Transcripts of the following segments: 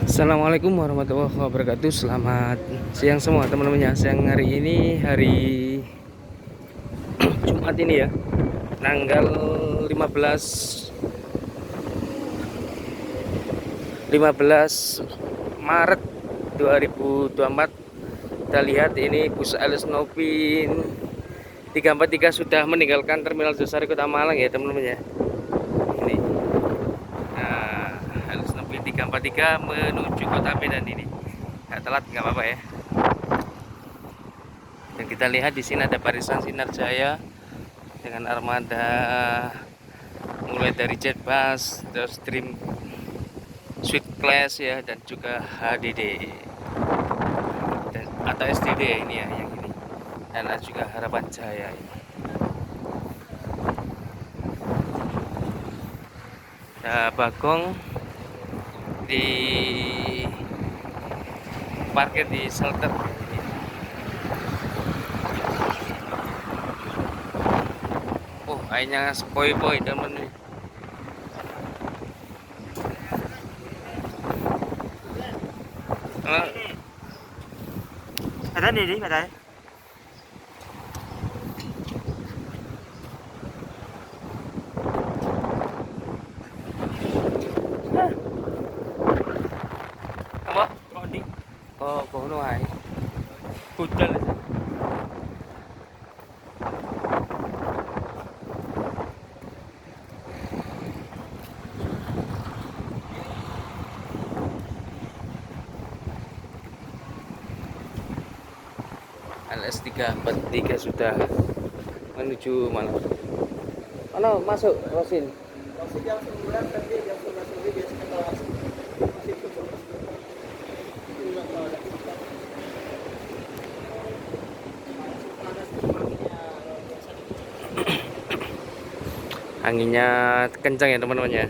Assalamualaikum warahmatullahi wabarakatuh. Selamat siang semua teman-teman ya. Siang hari ini hari Jumat ini ya. Tanggal 15 Maret 2024. Kita lihat ini bus Alice Nobin 343 sudah meninggalkan Terminal Josari Kota Malang ya teman-teman ya. Ini. Nah, Alice Nobin 343 menuju Kota Medan ini. Nggak telat nggak apa-apa ya. Dan kita lihat di sini ada barisan Sinar Jaya dengan armada mulai dari Jetbus, terus Dream Suite Class ya, dan juga HDD dan, atau SDD ini ya yang ini, dan ada juga Harapan Jaya ini. Nah, Bagong di parkir di shelter. Oh, airnya sepoi-poi temen nih. Ada nih, ada. Apa? Rodi. Oh, kono ae. Budal. LS343 sudah menuju Malang. Mana masuk Rosin? Masih jam 9 tadi jam 11 lebih biasanya kalau masih tutup. Anginnya kencang ya teman-teman ya.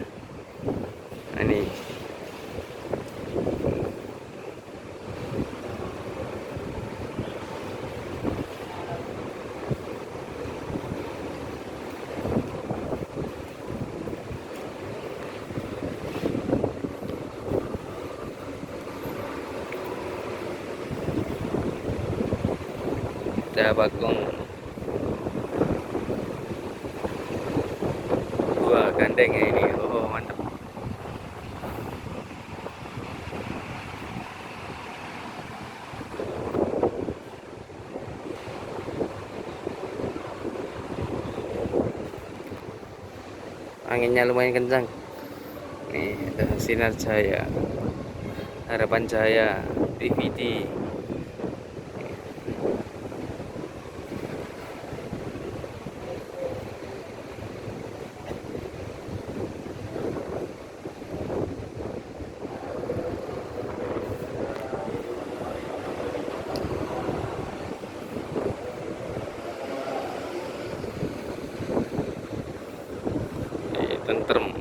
Nah, ini ada Bagong dua gandeng ya ini. Oh, mantap. Anginnya lumayan kencang. Nih ada Sinar Jaya, Harapan Jaya, DVD. Tentrem.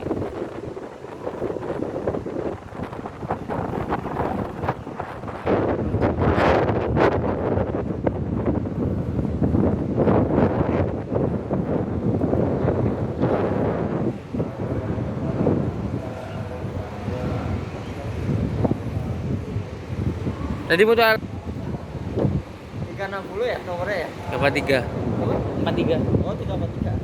Tadi muter 360 ya nomornya ya? 43. 43. Oh, 343.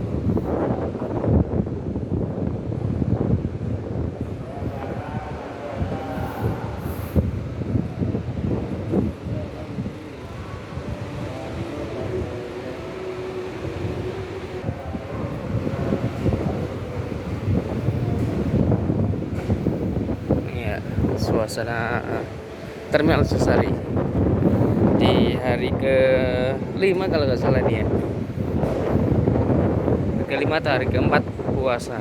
Ini ya suasana Terminal Josari di hari ke-5 kalau nggak salah nih ya. Ke-5 atau hari ke-4 puasa.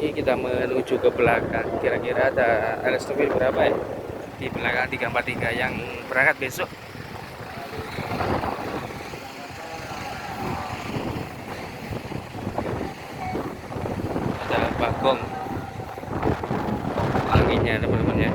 Ini kita menuju ke belakang. Kira-kira ada LS berapa ya? di belakang 343 yang berangkat besok. Ada bagong anginnya teman-teman ya.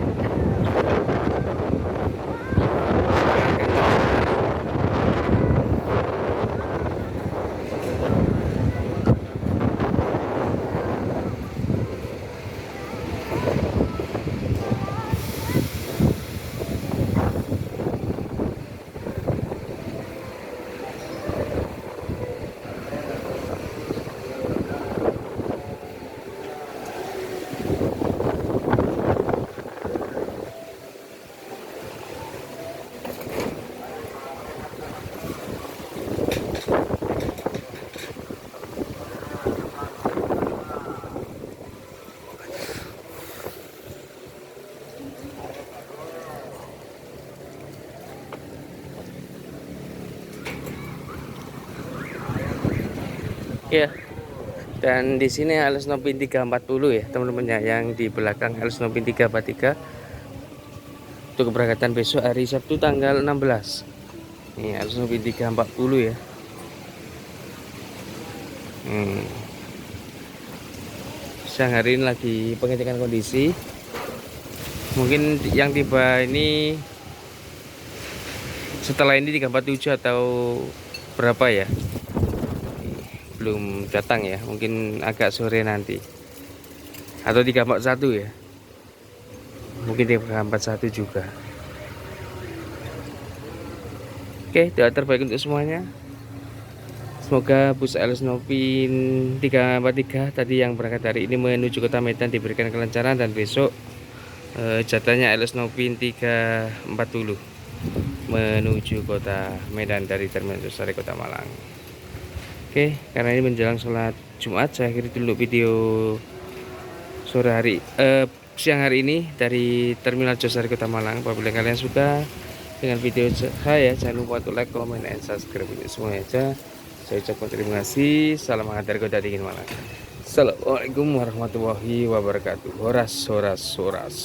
Ya, dan di sini Alex Nopin 340 ya teman-teman ya, yang di belakang Alex Nopin 343 untuk keberangkatan besok hari Sabtu tanggal 16. Ini Alex Nopin 340 ya. Siang hari ini lagi pengecekan kondisi. Mungkin yang tiba ini setelah ini 347 atau berapa ya, belum datang ya, mungkin agak sore nanti, atau 341 ya, mungkin 341 juga. Oke, doa terbaik untuk semuanya. Semoga bus Alex Nopin 343 tadi yang berangkat hari ini menuju kota Medan diberikan kelancaran, dan besok jatahnya Alex Nopin 340 menuju kota Medan dari Terminal Antasari Kota Malang. Oke, karena ini menjelang sholat Jumat, saya akhiri dulu video siang hari ini dari Terminal Josari Kota Malang. Apabila kalian suka dengan video saya, jangan lupa untuk like, comment, dan subscribe. Untuk semuanya aja saya ucapkan terima kasih. Salam hangat dari Kota Dingin Malang. Assalamualaikum warahmatullahi wabarakatuh. Horas, horas, horas.